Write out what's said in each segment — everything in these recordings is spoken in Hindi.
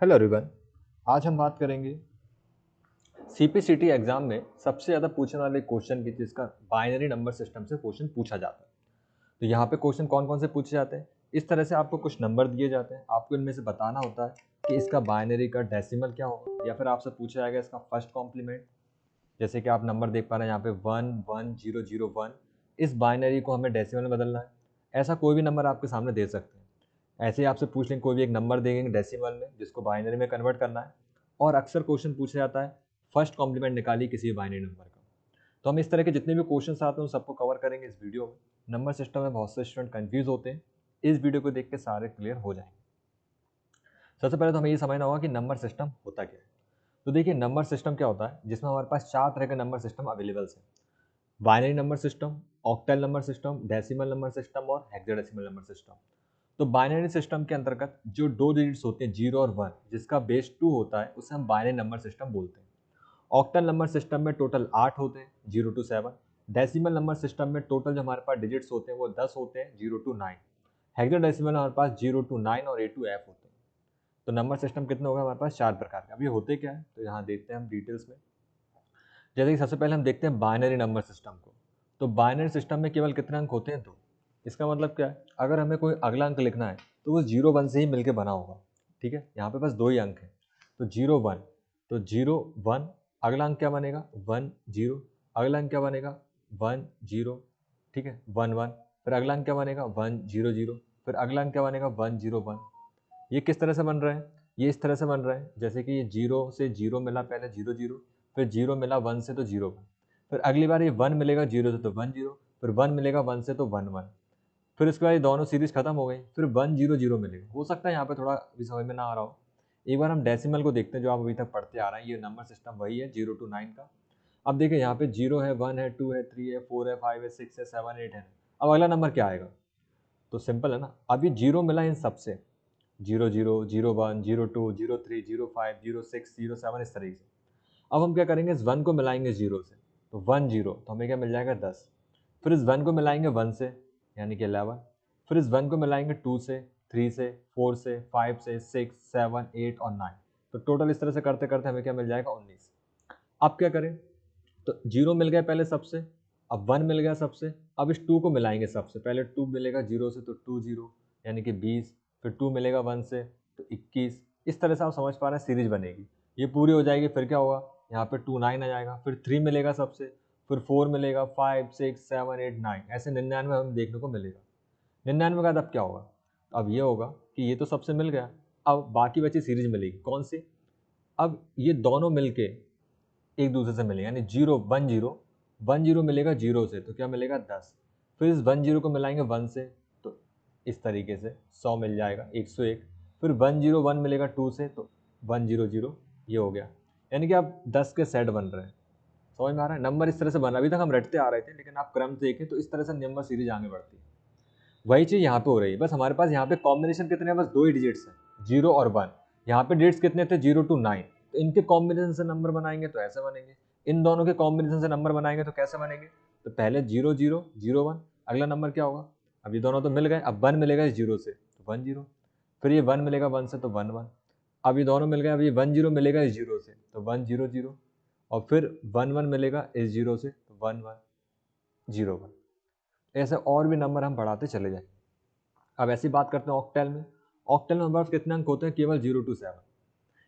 Hello everyone. आज हम बात करेंगे सीपीसीटी एग्जाम में सबसे ज़्यादा पूछने वाले क्वेश्चन की, जिसका बाइनरी नंबर सिस्टम से क्वेश्चन पूछा जाता है। तो यहाँ पे क्वेश्चन कौन कौन से पूछे जाते हैं, इस तरह से आपको कुछ नंबर दिए जाते हैं, आपको इनमें से बताना होता है कि इसका बाइनरी का डेसिमल क्या होगा, या फिर आपसे पूछा जाएगा इसका फर्स्ट कॉम्प्लीमेंट। जैसे कि आप नंबर देख पा रहे हैं यहाँ पे 11001, इस बाइनरी को हमें डेसिमल में बदलना है। ऐसा कोई भी नंबर आपके सामने दे सकते हैं। ऐसे ही आपसे पूछ लेंगे, कोई भी एक नंबर देंगे डेसिमल में जिसको बाइनरी में कन्वर्ट करना है। और अक्सर क्वेश्चन पूछा जाता है फर्स्ट कॉम्प्लीमेंट निकालिए किसी भी बाइनरी नंबर का। तो हम इस तरह के जितने भी क्वेश्चन आते हैं उन सबको कवर करेंगे इस वीडियो में। नंबर सिस्टम में बहुत से स्टूडेंट कंफ्यूज होते हैं, इस वीडियो को देख के सारे क्लियर हो जाएंगे। सबसे पहले तो हमें ये समझना होगा कि नंबर सिस्टम होता क्या है। तो देखिए, नंबर सिस्टम क्या होता है, जिसमें हमारे पास 4 तरह के नंबर सिस्टम अवेलेबल हैं। Binary number system, octal number system, decimal number system और हेक्साडेसिमल नंबर सिस्टम। तो बाइनरी सिस्टम के अंतर्गत जो 2 डिजिट्स होते हैं 0 और 1, जिसका बेस 2 होता है, उसे हम बाइनरी नंबर सिस्टम बोलते हैं। ऑक्टल नंबर सिस्टम में टोटल 8 होते हैं 0 टू 7। डेसिमल नंबर सिस्टम में टोटल जो हमारे पास डिजिट्स होते हैं वो 10 होते हैं 0 टू 9। हेक्साडेसिमल में हमारे पास 0 टू 9 और A टू F होते हैं। तो नंबर सिस्टम कितने हो गए हमारे पास? 4 प्रकार के। अब ये होते क्या है, तो यहाँ देखते हैं हम डिटेल्स में। जैसे कि सबसे पहले हम देखते हैं बाइनरी नंबर सिस्टम को। तो बाइनरी सिस्टम में केवल कितने अंक होते हैं? 2। इसका मतलब क्या है, अगर हमें कोई अगला अंक लिखना है तो वो 0 1 से ही मिलके बना होगा। ठीक है, यहाँ पे बस 2 ही अंक हैं, तो 0 1। तो 0 1, अगला अंक क्या बनेगा? 1 0। अगला अंक क्या बनेगा? 1 0। ठीक है, 1 1। फिर अगला अंक क्या बनेगा? 1 0 0। फिर अगला अंक क्या बनेगा? 1 0 1। ये किस तरह से बन रहा है? ये इस तरह से बन रहा है जैसे कि ये 0 से 0 मिला, पहले 0 0, फिर 0 मिला 1 से तो 0 1, फिर अगली बार ये 1 मिलेगा 0 से तो 1 0, फिर 1 मिलेगा 1 से तो 1 1, फिर उसके बाद ये दोनों सीरीज खत्म हो गई, फिर 1 0 0 मिलेगा। हो सकता है यहाँ पे थोड़ा अभी समझ में ना आ रहा हो। एक बार हम डेसिमल को देखते हैं, जो आप अभी तक पढ़ते आ रहे हैं। ये नंबर सिस्टम वही है 0 टू 9 का। अब देखिए, यहाँ पे 0 है, 1 है, 2 है, 3 है, 4 है, 5 है, 6 है, 7 8 है। अब अगला नंबर क्या आएगा? तो सिंपल है ना, अभी 0 मिला इन सबसे, 0 0 0 1 0 2 0 3 0 5 0 6 0 7, इस तरीके से। अब हम क्या करेंगे, इस 1 को मिलाएंगे 0 से, तो 1 0, तो हमें क्या मिल जाएगा? 10। फिर इस 1 को मिलाएंगे 1 से, यानी कि 11। फिर इस 1 को मिलाएंगे 2 से, 3 से, 4 से, 5 से, 6 7 8 और 9। तो टोटल इस तरह से करते करते हमें क्या मिल जाएगा? 19। अब क्या करें, तो 0 मिल गया पहले सबसे, अब 1 मिल गया सबसे। अब इस 2 को मिलाएंगे सबसे, पहले 2 मिलेगा 0 से तो 2 0, यानी कि 20। फिर 2 मिलेगा 1 से तो 21। इस तरह से आप समझ पा रहे हैं, सीरीज बनेगी, ये पूरी हो जाएगी। फिर क्या होगा, यहाँ पे 2 9 आ जाएगा, फिर 3 मिलेगा सबसे, फिर 4 मिलेगा, 5 6 7 8 9, ऐसे 99 हमें देखने को मिलेगा। 99 का अब क्या होगा? अब ये होगा कि ये तो सबसे मिल गया, अब बाकी बची सीरीज मिलेगी कौन सी? अब ये दोनों मिलके एक दूसरे से मिलेंगे, यानी 0 1 0, 1 0 मिलेगा 0 से तो क्या मिलेगा? 10। फिर इस 1 0 को मिलाएंगे 1 से, तो इस तरीके से 100 मिल जाएगा, 101। फिर 1 0 1 मिलेगा 2 से, तो 1 0 0, ये हो गया। यानी कि अब 10 के सेट बन रहे हैं। समझ में आ रहा है? नंबर इस तरह से बना, अभी तक हम रटते आ रहे थे, लेकिन आप क्रम देखें तो इस तरह से नंबर सीरीज आगे बढ़ती है। वही चीज़ यहाँ पे हो रही है, बस हमारे पास यहाँ पे कॉम्बिनेशन कितने हैं? बस 2 ही डिजिट्स हैं, 0 और 1। यहाँ पे डिजिट्स कितने थे? 0 टू 9। तो इनके कॉम्बिनेशन से नंबर बनाएंगे तो ऐसे बनेंगे, इन दोनों के कॉम्बिनेशन से नंबर बनाएंगे तो कैसे बनेंगे? तो पहले 0 0 0 1, अगला नंबर क्या होगा? अब ये दोनों तो मिल गए, अब 1 मिलेगा इस 0 से तो 1 0, फिर ये 1 मिलेगा 1 से तो 1 1। अब ये दोनों मिल गए, अब ये 1 0 मिलेगा इस 0 से तो 1 0 0, और फिर 1 1 मिलेगा इस 0 से तो 1 1 0 1। ऐसे और भी नंबर हम बढ़ाते चले जाएंगे। अब ऐसी बात करते हैं ऑक्टेल में। ऑक्टेल में हमारे पास कितने अंक होते हैं? केवल 0 टू 7।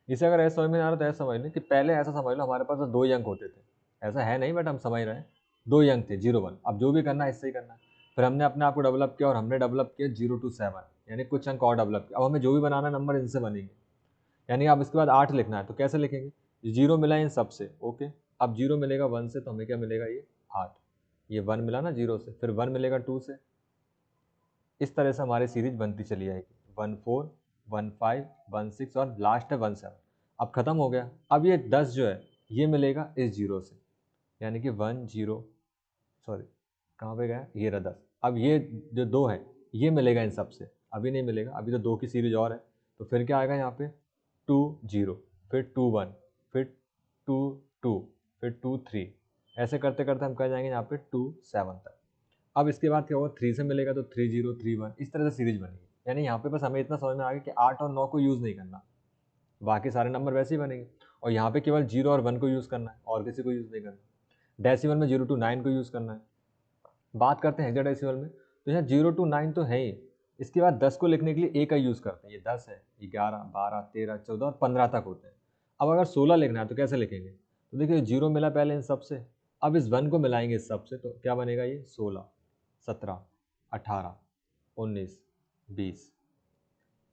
इसे अगर ऐसा समझ में आ रहा है तो ऐसा समझ लें कि पहले ऐसा समझ लो हमारे पास तो 2 ही अंक होते थे। ऐसा है नहीं, बट हम समझ रहे हैं, 2 ही अंक थे 0 1। अब जो भी करना है इससे ही करना है। फिर हमने अपने आप को डेवलप किया, और हमने डेवलप किया 0 टू 7, यानी कुछ अंक और डेवलप किया। अब हमें जो भी बनाना है नंबर इनसे बनेंगे। यानी अब इसके बाद 8 लिखना है तो कैसे लिखेंगे? 0 मिला इन सबसे, ओके। अब 0 मिलेगा 1 से तो हमें क्या मिलेगा? ये 8। ये 1 मिला ना 0 से, फिर 1 मिलेगा 2 से। इस तरह से हमारी सीरीज बनती चली जाएगी, 1 4 1 5 1 6 और लास्ट है 1 7। अब खत्म हो गया। अब ये 10 जो है ये मिलेगा इस 0 से, यानी कि 1 0, सॉरी कहाँ पे गया, ये रहा 10। अब ये जो 2 है ये मिलेगा इन सब से, अभी नहीं मिलेगा, अभी तो 2 की सीरीज और है। तो फिर क्या आएगा यहाँ पे? 2 0, फिर 2 1, फिर 2 2, फिर 2 3। ऐसे करते करते हम कह जाएंगे यहाँ पे 2 7 तक। अब इसके बाद क्या होगा? 3 से मिलेगा तो 3 0 3 1, इस तरह से सीरीज बनेगी। यानी यहाँ पे बस हमें इतना समझ में आ गया कि 8 और 9 को यूज़ नहीं करना, बाकी सारे नंबर वैसे ही बनेंगे। और यहाँ पे केवल 0 और 1 को यूज़ करना है और किसी को यूज़ नहीं करना। डेसिमल में 0 to 9 को यूज़ करना है। बात करते हैं हेक्साडेसिमल में, तो यहाँ 0 to 9 तो है ही। इसके बाद 10 को लिखने के लिए ए का यूज़ करते हैं। ये 10 है, 11, 12, 13, 14 और 15 तक होते हैं। अब अगर 16 लिखना है तो कैसे लिखेंगे? तो देखिए 0 मिला पहले इन सब से, अब इस 1 को मिलाएंगे इस सब से, तो क्या बनेगा ये 16, 17, 18, 19, 20।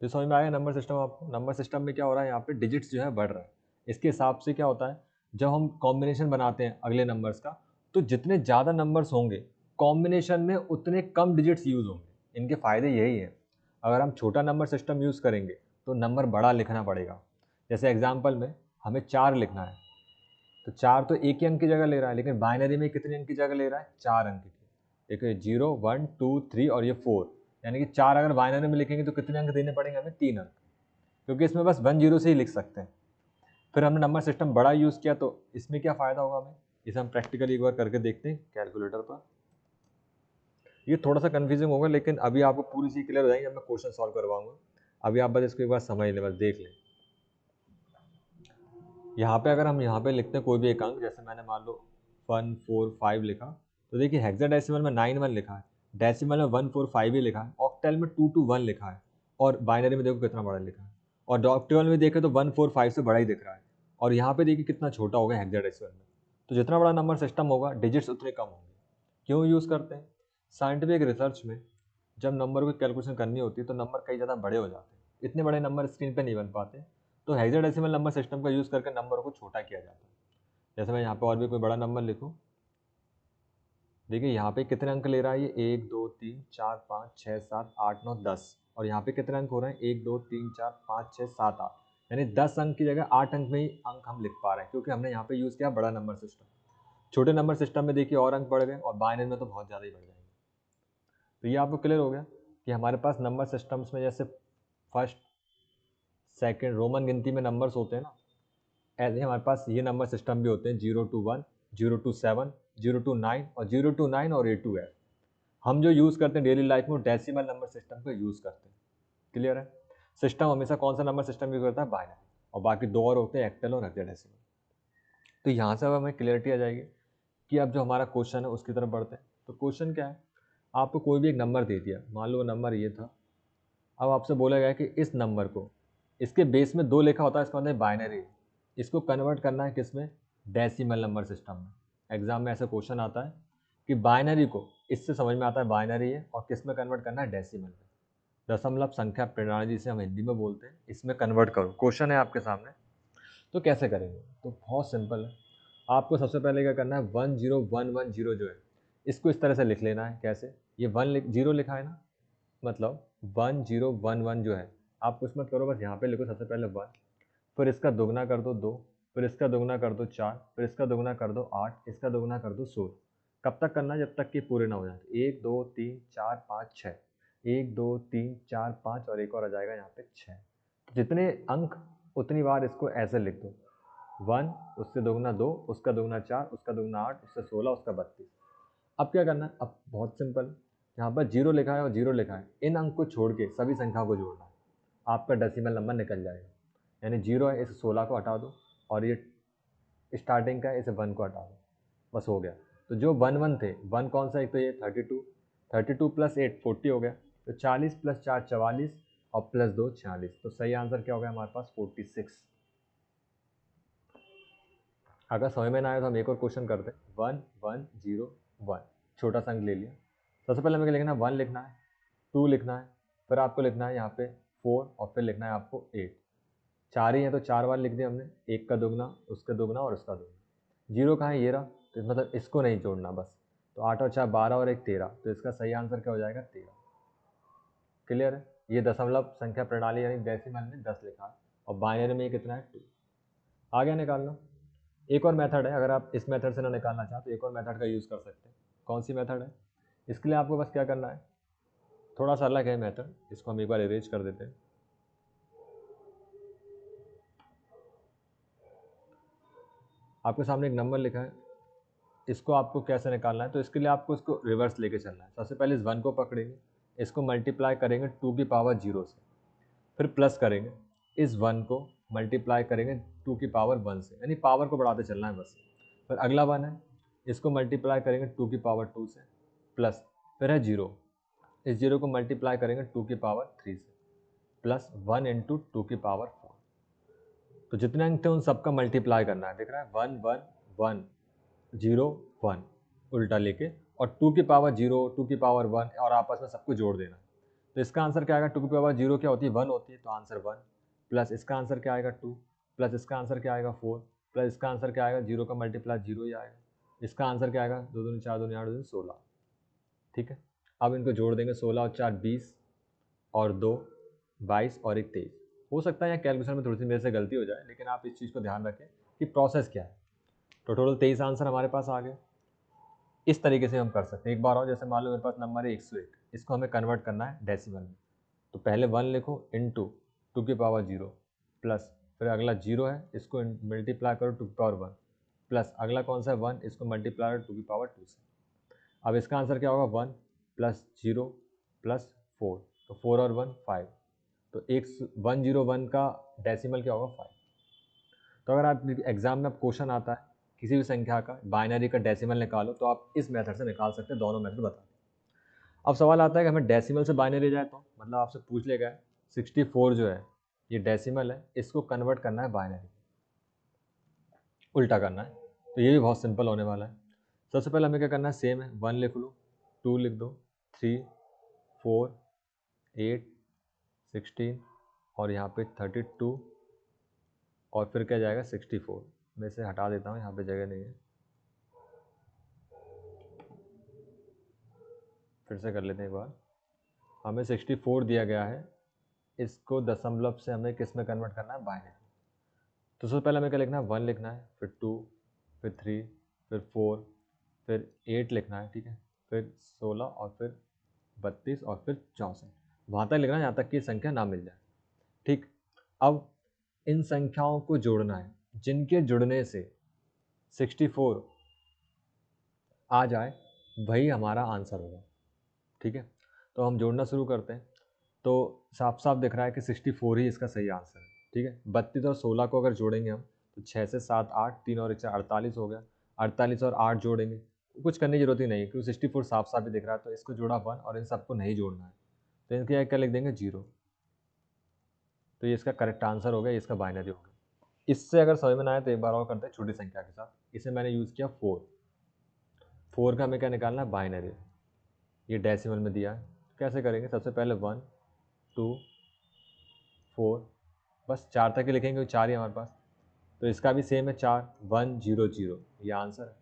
तो समझ में आया नंबर सिस्टम आपको? नंबर सिस्टम में क्या हो रहा है, यहाँ पे डिजिट्स जो है बढ़ रहा है। इसके हिसाब से क्या होता है, जब हम कॉम्बिनेशन बनाते हैं अगले नंबर्स का, तो जितने ज़्यादा नंबर्स होंगे कॉम्बिनेशन में उतने कम डिजिट्स यूज़ होंगे। इनके फ़ायदे यही है। अगर हम छोटा नंबर सिस्टम यूज़ करेंगे तो नंबर बड़ा लिखना पड़ेगा। जैसे एग्जाम्पल में हमें 4 लिखना है, तो 4 तो एक ही अंक की जगह ले रहा है, लेकिन बाइनरी में कितने अंक की जगह ले रहा है? 4 अंक की। देखिए 0, 1, 2, 3 और ये 4, यानी कि 4 अगर बाइनरी में लिखेंगे तो कितने अंक देने पड़ेंगे हमें? 3 अंक, क्योंकि इसमें बस 1 0 से ही लिख सकते हैं। फिर हमने नंबर सिस्टम बड़ा यूज़ किया, तो इसमें क्या फ़ायदा होगा हमें, इसे हम प्रैक्टिकली एक बार करके देखते हैं कैलकुलेटर पर। ये थोड़ा सा कन्फ्यूजिंग होगा, लेकिन अभी आपको पूरी चीज़ क्लियर हो जाएगी जब मैं क्वेश्चन सॉल्व करवाऊंगा। अभी आप बस इसको एक बार समझ लें, बस देख लें। यहाँ पे अगर हम यहाँ पे लिखते हैं कोई भी एक अंक, जैसे मैंने मान लो 1 4 5 लिखा, तो देखिए हेक्साडेसिमल में 9 1 लिखा है, डेसिमल में 1 4 5 ही लिखा है, ऑक्टल में 2 2 1 लिखा है, और बाइनरी में देखो कितना बड़ा लिखा है, और ऑक्टल में देखें तो 1 4 5 से बड़ा ही दिख रहा है, और यहाँ पे देखिए कितना छोटा होगा हेक्साडेसिमल में। तो जितना बड़ा नंबर सिस्टम होगा डिजिट्स उतने कम होंगे। क्यों यूज़ करते हैं? साइंटिफिक रिसर्च में जब नंबर की कैलकुलेशन करनी होती है तो नंबर कई ज़्यादा बड़े हो जाते हैं, इतने बड़े नंबर स्क्रीन पे नहीं बन पाते, तो हेक्साडेसिमल नंबर सिस्टम का यूज़ करके नंबरों को छोटा किया जाता है। जैसे मैं यहाँ पे और भी कोई बड़ा नंबर लिखूँ, देखिए यहाँ पे कितने अंक ले रहा है ये, 1 2 3 4 5 6 7 8 9 10, और यहाँ पे कितने अंक हो रहे हैं, 1 2 3 4 5 6 7 8, यानी 10 अंक की जगह 8 अंक में ही अंक हम लिख पा रहे हैं, क्योंकि हमने यहाँ पे यूज़ किया बड़ा नंबर सिस्टम। छोटे नंबर सिस्टम में देखिए और अंक बढ़ गए, और बाइनरी में तो बहुत ज़्यादा ही बढ़ जाएंगे। तो ये आपको क्लियर हो गया कि हमारे पास नंबर सिस्टम्स में जैसे फर्स्ट सेकंड रोमन गिनती में नंबर्स होते हैं ना, ऐसे हमारे पास ये नंबर सिस्टम भी होते हैं, 0 to 1, 0 to 7, 0 to 9 और 0 to 9 और A to F। हम जो यूज़ करते हैं डेली लाइफ में डेसिमल नंबर सिस्टम को यूज़ करते हैं। क्लियर है? सिस्टम हमेशा कौन सा नंबर सिस्टम यूज़ करता है? बाइनरी, और बाकी दो और होते हैं, एक्टल और हेक्साडेसिमल। तो यहाँ से अब हमें क्लियरिटी आ जाएगी कि अब जो हमारा क्वेश्चन है उसकी तरफ बढ़ते हैं। तो क्वेश्चन क्या है, आपको कोई भी एक नंबर दे दिया, मान लो वो नंबर ये था। अब आपसे बोला गया कि इस नंबर को, इसके बेस में 2 लिखा होता है, इसका मतलब बाइनरी है, इसको कन्वर्ट करना है किसमें? डेसिमल नंबर सिस्टम में। एग्जाम में ऐसा क्वेश्चन आता है कि बाइनरी को, इससे समझ में आता है बाइनरी है, और किस में कन्वर्ट करना है? डेसिमल में। दशमलव संख्या प्रणाली जिसे हम हिंदी में बोलते हैं, इसमें कन्वर्ट करो। क्वेश्चन है आपके सामने, तो कैसे करेंगे? तो बहुत सिंपल है। आपको सबसे पहले क्या करना है, 10110 जो है इसको इस तरह से लिख लेना है। कैसे? ये 0 लिखा है ना, मतलब 1011 जो है, आप कुछ मत करो, बस यहाँ पे लिखो सबसे पहले 1, फिर इसका दोगुना कर दो 2, फिर इसका दोगुना कर दो 4, फिर इसका दोगुना कर दो 8, इसका दोगुना कर दो 16। कब तक करना है? जब तक कि पूरे ना हो जाए। 1 2 3 4 5 6, 1 2 3 4 5 और एक और आ जाएगा यहाँ पे 6। जितने अंक उतनी बार इसको ऐसे लिख दो, 1, उससे दोगुना 2, उसका दोगुना 4, उसका दोगुना 8, उससे 16, उसका 32। अब क्या करना है? अब बहुत सिंपल, यहाँ पर 0 लिखा है और 0 लिखा है, इन अंक को छोड़ के सभी संख्याओं को जोड़ना है, आपका डेसिमल नंबर निकल जाएगा। यानी 0 है, इस 16 को हटा दो, और ये स्टार्टिंग का है, इसे 1 को हटा दो, बस हो गया। तो जो 1 1 थे, 1 कौन सा? एक तो ये 32, 32 प्लस 8 40 हो गया, तो 40 प्लस 4 44 और प्लस 2 46। तो सही आंसर क्या हो गया हमारे पास? 46। अगर समझ में ना आए तो हम एक और क्वेश्चन करते हैं। 1 1 0 1, छोटा सा अंक ले लिया। सबसे पहले हमें क्या लिखना है? 1 लिखना है, 2 लिखना है, फिर आपको लिखना है यहाँ पे 4, और फिर लिखना है आपको 8। 4 ही है तो 4 बार लिख दिया हमने, एक का दोगुना, उसका दोगुना और उसका दोगुना। 0 कहाँ है? ये रहा, तो मतलब इसको नहीं जोड़ना बस। तो 8 और 4 12 और 1 13, तो इसका सही आंसर क्या हो जाएगा? 13। क्लियर है? ये दशमलव संख्या प्रणाली यानी डेसिमल में 10 लिखा है, और बाइनरी में ये कितना है? 2। आगे निकालना। एक और मेथड है, अगर आप इस मेथड से ना निकालना चाहो तो एक और मेथड का यूज़ कर सकते हैं। कौन सी मेथड है? इसके लिए आपको बस क्या करना है, थोड़ा सा अलग है मेथड, इसको हम एक बार इरेज कर देते हैं। आपके सामने एक नंबर लिखा है, इसको आपको कैसे निकालना है? तो इसके लिए आपको इसको रिवर्स लेके चलना है। सबसे पहले इस 1 को पकड़ेंगे, इसको मल्टीप्लाई करेंगे 2 की पावर 0 से, फिर प्लस करेंगे, इस 1 को मल्टीप्लाई करेंगे 2 की पावर 1 से, यानी पावर को बढ़ाते चलना है बस। फिर अगला 1 है, इसको मल्टीप्लाई करेंगे 2 की पावर 2 से, प्लस फिर है 0, इस 0 को मल्टीप्लाई करेंगे 2 की पावर 3 से, प्लस 1 इंटू 2 की पावर 4। तो जितने अंक थे उन सबका मल्टीप्लाई करना है, दिख रहा है 1 1 1 0 1 उल्टा लेके, और 2 की पावर 0 2 की पावर 1 और आपस में सबको जोड़ देना। तो इसका आंसर क्या आएगा, 2 की पावर 0 क्या होती है 1 होती है, तो आंसर 1, प्लस इसका आंसर क्या आएगा 2, प्लस इसका आंसर क्या आएगा 4, प्लस इसका आंसर क्या आएगा 0 का मल्टीप्लाई 0 ही आएगा, इसका आंसर क्या आएगा 2 दूनी 4 दूनी 8 दूनी 16। ठीक है, अब इनको जोड़ देंगे, 16 और 4 20 और 2 22 और 1 23। हो सकता है यहाँ कैलकुलेशन में थोड़ी सी मेरे से गलती हो जाए, लेकिन आप इस चीज़ को ध्यान रखें कि प्रोसेस क्या है। तो टोटल 23 आंसर हमारे पास आ गए। इस तरीके से हम कर सकते हैं। एक बार और, जैसे मान लो मेरे पास नंबर है 101, इसको हमें कन्वर्ट करना है डेसिमल में। तो पहले 1 लिखो इंटू 2 की पावर 0, प्लस फिर अगला 0 है, इसको मल्टीप्लाई करो 2 की पावर 1, प्लस अगला कौन सा है 1, इसको मल्टीप्लाई करो 2 की पावर 2 से। अब इसका आंसर क्या होगा 1 प्लस 0 प्लस 4, तो 4 और 1 5, तो 101 का डेसिमल क्या होगा 5। तो अगर आप एग्जाम में क्वेश्चन आता है किसी भी संख्या का बाइनरी का डेसिमल निकालो, तो आप इस मेथड से निकाल सकते हैं, दोनों मेथड बता दें। अब सवाल आता है कि हमें डेसिमल से बाइनरी जाए, तो मतलब आपसे पूछ लेगा 64 जो है ये डेसिमल है, इसको कन्वर्ट करना है बाइनरी, उल्टा करना है। तो ये भी बहुत सिंपल होने वाला है। सबसे पहले हमें क्या करना है, सेम है, 1 लिख लो, 2 लिख दो, 3 4 8 16 और यहाँ पे 32 और फिर क्या जाएगा 64। मैं इसे हटा देता हूँ, यहाँ पे जगह नहीं है, फिर से कर लेते हैं एक बार। हमें 64 दिया गया है, इसको दशमलव से हमें किस में कन्वर्ट करना है, बाइनरी। तो सबसे पहले हमें क्या लिखना है, 1 लिखना है, फिर 2 फिर 3 फिर 4 फिर 8 लिखना है, ठीक है, फिर 16 और फिर 32 और फिर 64, वहाँ तक लिखना है जहाँ तक कि संख्या ना मिल जाए। ठीक, अब इन संख्याओं को जोड़ना है, जिनके जुड़ने से 64 आ जाए वही हमारा आंसर होगा। ठीक है, तो हम जोड़ना शुरू करते हैं। तो साफ साफ दिख रहा है कि 64 ही इसका सही आंसर है। ठीक है, 32 और 16 को अगर जोड़ेंगे हम, तो 6 से 7 8, 3 और 1 से 48 हो गया। 48 और 8 जोड़ेंगे, कुछ करने की जरूरत ही नहीं, क्योंकि 64 साफ साफ ही दिख रहा है। तो इसको जोड़ा 1 और इन सबको नहीं जोड़ना है, तो इनके क्या लिख देंगे 0। तो ये इसका करेक्ट आंसर हो गया, इसका बाइनरी हो गया। इससे अगर समझ में ना आए तो एक बार और करते हैं छोटी संख्या के साथ। इसे मैंने यूज़ किया 4 का हमें क्या निकालना है, बाइनरी। ये डेसिमल में दिया है, कैसे करेंगे, सबसे पहले 1 2 4, बस 4 तक ही लिखेंगे, 4 ही हमारे पास। तो इसका भी सेम है 4 1 0 0, ये आंसर है।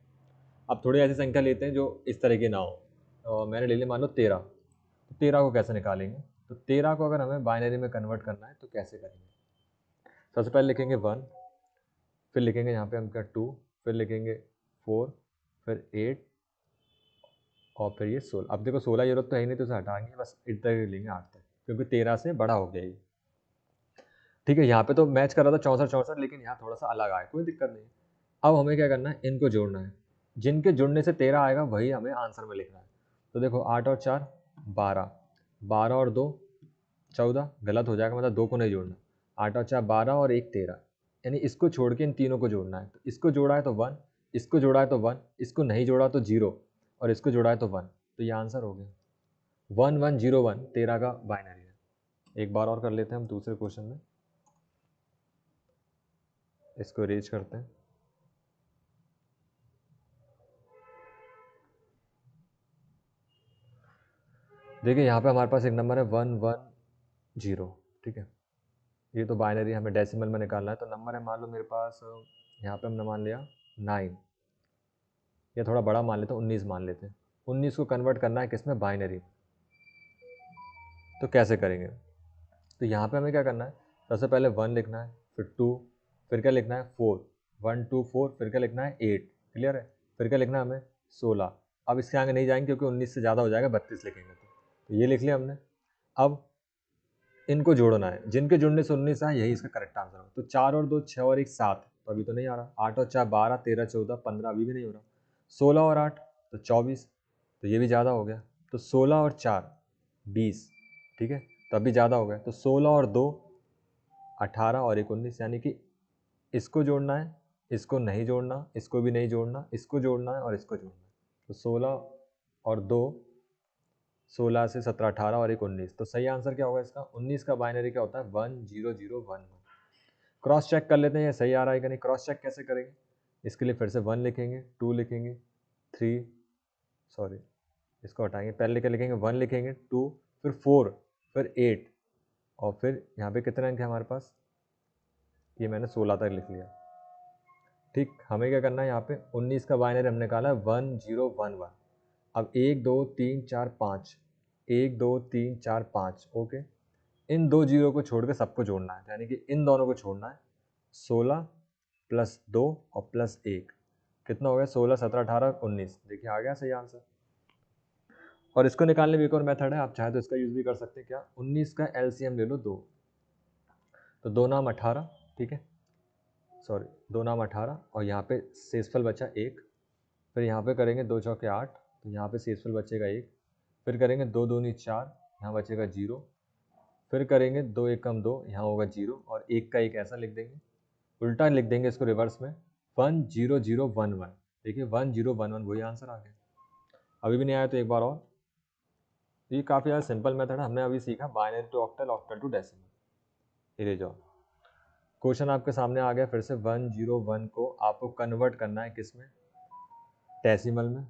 अब थोड़ी ऐसी संख्या लेते हैं जो इस तरह की ना हो, और मैंने ले लिया मान लो 13। तो 13 को कैसे निकालेंगे, तो 13 को अगर हमें बाइनरी में कन्वर्ट करना है तो कैसे करेंगे। सबसे पहले लिखेंगे 1, फिर लिखेंगे यहाँ पे हम क्या 2, फिर लिखेंगे 4, फिर 8 और फिर ये 16। अब देखो 16 जरूरत तो है ही नहीं, तो उसे हटाएंगे, बस इतना ही लेंगे 8 तक, क्योंकि 13 से बड़ा हो गया ये। ठीक है, यहाँ पे तो मैच कर रहा था 64 64, लेकिन यहाँ थोड़ा सा अलग आया, कोई दिक्कत नहीं। अब हमें क्या करना है, इनको जोड़ना है, जिनके जुड़ने से 13 आएगा वही हमें आंसर में लिखना है। तो देखो 8 और 4 12, 12 और 2 14, गलत हो जाएगा, मतलब 2 को नहीं जोड़ना। 8 और 4 12 और 1 13, यानी इसको छोड़ के इन तीनों को जोड़ना है। तो इसको जोड़ा है तो 1, इसको जोड़ा है तो 1, इसको नहीं जोड़ा तो 0, और इसको जोड़ा है तो 1। तो ये आंसर हो गया 1 1 0 1, 13 का बाइनरी है। एक बार और कर लेते हैं हम दूसरे क्वेश्चन में, इसको अरेंज करते हैं। देखिए यहाँ पे हमारे पास एक नंबर है 1 1 0, ठीक है, ये तो बाइनरी हमें डेसिमल में निकालना है। तो नंबर है मान लो मेरे पास, यहाँ पे हमने मान लिया 9, या थोड़ा बड़ा मान लेते हैं 19 मान लेते हैं। 19 को कन्वर्ट करना है किसमें, बाइनरी। तो कैसे करेंगे, तो यहाँ पे हमें क्या करना है, सबसे पहले 1 लिखना है, फिर 2, फिर क्या लिखना है 4, 1 2 4, फिर क्या लिखना है 8, क्लियर है, फिर क्या लिखना है हमें 16। अब इसके आगे नहीं जाएंगे क्योंकि 19 से ज़्यादा हो जाएगा, 32 लिखेंगे तो ये लिख लिया हमने। अब इनको जोड़ना है, जिनके जुड़ने से 19 आए यही इसका करेक्ट आंसर है। तो 4 और 2 6 और 1 7, तो अभी तो नहीं आ रहा। 8 और 4 12 13 14 15, अभी भी नहीं हो रहा। 16 और 8 तो 24, तो ये भी ज़्यादा हो गया। तो 16 और 4 20, ठीक है, तो अभी ज़्यादा हो गया। तो 16 और 2 18 और एक 19, यानी कि इसको जोड़ना है, इसको नहीं जोड़ना, इसको भी नहीं जोड़ना, इसको जोड़ना है और इसको जोड़ना है। तो 16 और 2, 16 से 17, 18 और एक 19। तो सही आंसर क्या होगा इसका? 19 का बाइनरी क्या होता है? 10011। क्रॉस चेक कर लेते हैं ये सही आ रहा है कि नहीं। क्रॉस चेक कैसे करेंगे? इसके लिए फिर से 1 लिखेंगे, 2 लिखेंगे, 3, सॉरी इसको हटाएंगे, पहले क्या लिखेंगे? 1 लिखेंगे, 2, फिर 4, फिर 8, और फिर यहाँ पे कितने अंक है हमारे पास? ये मैंने 16 तक लिख लिया। ठीक, हमें क्या करना है यहाँ पे? 19 का बाइनरी हमने निकाला है 1011। अब 1 2 3 4 5, 1 2 3 4 5, ओके। इन दो जीरो को छोड़ के सबको जोड़ना है, यानी कि इन दोनों को छोड़ना है। 16 प्लस 2 और प्लस 1 कितना हो गया? 16, 17, 18, 19। देखिए आ गया सही आंसर। और इसको निकालने में एक और मेथड है, आप चाहे तो इसका यूज़ भी कर सकते हैं। क्या? 19 का एलसीएम ले लो 2, तो 2 नाम 18, ठीक है, सॉरी 2 नाम 18, और यहाँ पे शेषफल बचा 1। फिर यहाँ पे करेंगे 2 चौके 8, तो यहाँ पे शेषफल बचेगा 1। फिर करेंगे 2 दूनी 4, यहाँ बचेगा 0। फिर करेंगे 2 एकम 2, यहाँ होगा 0, और 1 का 1 ऐसा लिख देंगे, उल्टा लिख देंगे इसको रिवर्स में, 10011। देखिए 1011, वही आंसर आ गया। अभी भी नहीं आया तो एक बार और। ये काफ़ी ज़्यादा सिंपल मेथड है, हमने अभी सीखा binary to octal, octal to decimal. ये जाओ, क्वेश्चन आपके सामने आ गया फिर से। 101 को आपको कन्वर्ट करना है किस में? डेसिमल में।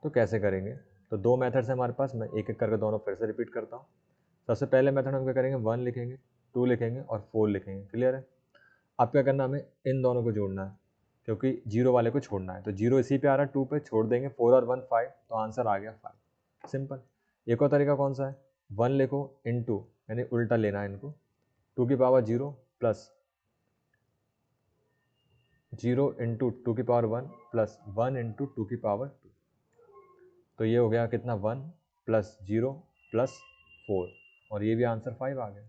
तो कैसे करेंगे? तो दो मेथड्स हैं हमारे पास, मैं एक एक करके दोनों फिर से रिपीट करता हूँ। सबसे पहले मेथड हम क्या करेंगे? 1 लिखेंगे, 2 लिखेंगे और 4 लिखेंगे। क्लियर है? अब क्या करना, हमें इन दोनों को जोड़ना है, क्योंकि जीरो वाले को छोड़ना है। तो जीरो इसी पे आ रहा है, 2 पे छोड़ देंगे, 4 और 1 5, तो आंसर आ गया 5। सिंपल। एक और तरीका कौन सा है? 1 लिखो इनटू, यानी उल्टा लेना है इनको, 2 की पावर 0 प्लस 0 इंटू 2 की पावर 1 प्लस 1 इंटू 2 की पावर 2। तो ये हो गया कितना? 1 प्लस 0 प्लस 4, और ये भी आंसर 5 आ गया।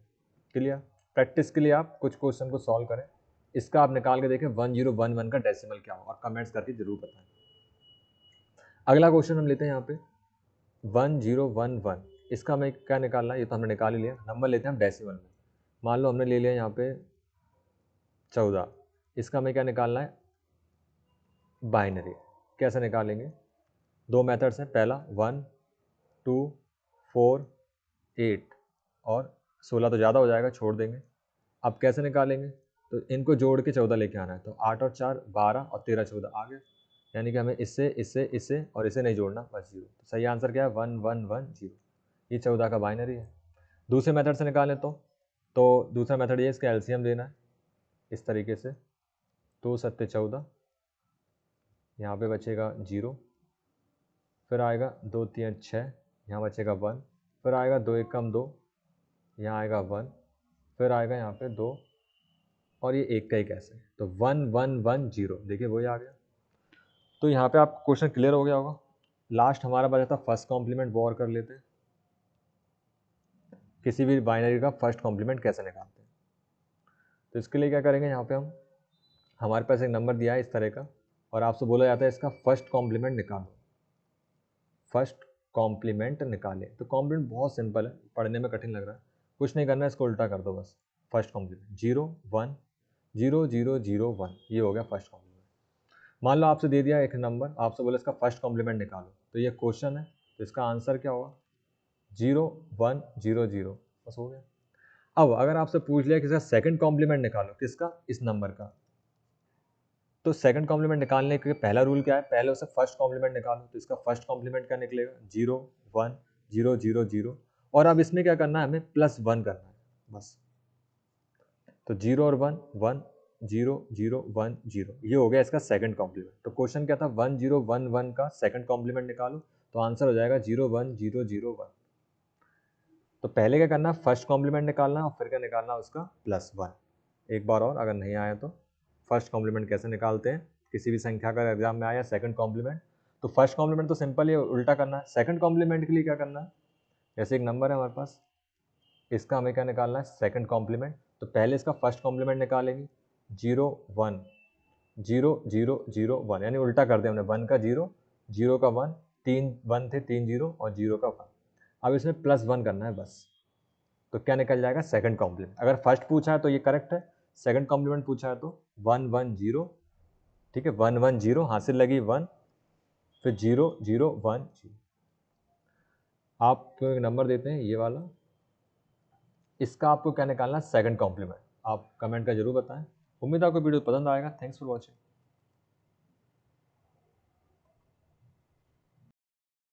क्लियर? प्रैक्टिस के लिए आप कुछ क्वेश्चन को सॉल्व करें, इसका आप निकाल के देखें 1011 का डेसिमल क्या हो, और कमेंट्स करके जरूर बताएं। अगला क्वेश्चन हम लेते हैं यहाँ पे 1011। इसका हमें क्या निकालना है? ये तो हमने निकाल ही लिया। नंबर लेते हैं हम डेसिमल में। मान लो हमने ले लिया यहाँ पे 14। इसका हमें क्या निकालना है? बाइनरी। कैसे निकालेंगे? दो मेथड्स हैं। पहला 1 2 4 8, और 16 तो ज़्यादा हो जाएगा, छोड़ देंगे। अब कैसे निकालेंगे? तो इनको जोड़ के 14 लेके आना है। तो 8 और 4 12 और 13 14 आ गए, यानी कि हमें इससे इससे इससे और इसे नहीं जोड़ना, बस 0। तो सही आंसर क्या है? 1110। ये 14 का बाइनरी है। दूसरे मेथड से निकालें तो दूसरा मेथड ये, इसका एलसीएम लेना है इस तरीके से। 2 7 14, यहाँ पे बचेगा 0, फिर आएगा 2 3 6, यहाँ बचेगा 1, फिर आएगा 2 एकम 2, यहाँ आएगा 1, फिर आएगा यहाँ पे 2, और ये 1 का 1 ऐसे। तो 1110, देखिए वही आ गया। तो यहाँ पे आपको क्वेश्चन क्लियर हो गया होगा। लास्ट हमारा बचा था फर्स्ट कॉम्प्लीमेंट, वो और कर लेते हैं। किसी भी बाइनरी का फर्स्ट कॉम्प्लीमेंट कैसे निकालते हैं? तो इसके लिए क्या करेंगे, यहाँ पे हम, हमारे पास एक नंबर दिया है इस तरह का, और आपसे बोला जाता है इसका फर्स्ट कॉम्प्लीमेंट निकालो। फर्स्ट कॉम्प्लीमेंट निकाले। तो कॉम्प्लीमेंट बहुत सिंपल है, पढ़ने में कठिन लग रहा है, कुछ नहीं करना है, इसको उल्टा कर दो बस। फर्स्ट कॉम्प्लीमेंट 0 1 0 0 0 1, ये हो गया फर्स्ट कॉम्प्लीमेंट। मान लो आपसे दे दिया एक नंबर, आपसे बोला इसका फर्स्ट कॉम्प्लीमेंट निकालो, तो ये क्वेश्चन है, तो इसका आंसर क्या होगा? 0 1 0 0, बस हो गया। अब अगर आपसे पूछ लिया कि इसका सेकंड कॉम्प्लीमेंट निकालो, किसका? इस नंबर का, तो सेकंड कॉम्प्लीमेंट निकालने के पहला रूल क्या है? पहले उसे फर्स्ट कॉम्प्लीमेंट निकालो। तो इसका फर्स्ट कॉम्प्लीमेंट क्या निकलेगा? 0 1 0 0 0, और अब इसमें क्या करना है? हमें +1 करना है बस। तो 0 और 1 1 0 0 1 0, ये हो गया इसका सेकंड कॉम्प्लीमेंट। तो क्वेश्चन क्या था? 1011 का सेकंड कॉम्प्लीमेंट निकालो, तो आंसर हो जाएगा 0 1 0 0 1। तो पहले क्या करना है? फर्स्ट कॉम्प्लीमेंट निकालना है, और फिर क्या निकालना है? उसका +1। एक बार और, अगर नहीं आया तो फर्स्ट कॉम्प्लीमेंट कैसे निकालते हैं किसी भी संख्या का एग्जाम में आया सेकंड कॉम्प्लीमेंट। तो फर्स्ट कॉम्प्लीमेंट तो सिंपल ही उल्टा करना है। सेकंड कॉम्प्लीमेंट के लिए क्या करना है? जैसे एक नंबर है हमारे पास, इसका हमें क्या निकालना है? Second complement. तो पहले इसका फर्स्ट कॉम्प्लीमेंट निकालेंगे, 0 1 0 0 0 1, यानी उल्टा कर दिया हमने। 1 का 0, 0 का 1, 3 1 थे, 3 0 और 0 का 1। अब इसमें +1 करना है बस। तो क्या निकल जाएगा, सेकंड कॉम्प्लीमेंट। अगर फर्स्ट पूछा है तो ये करेक्ट है, सेकंड कॉम्प्लीमेंट पूछा है तो 110, ठीक है, 110 हासिल लगी 1, फिर 0 0 1 0। आपको एक नंबर देते हैं ये वाला, इसका आपको क्या निकालना है, सेकंड कॉम्प्लीमेंट। आप कमेंट का जरूर बताएं। उम्मीद है आपको वीडियो पसंद आएगा। Thanks for watching.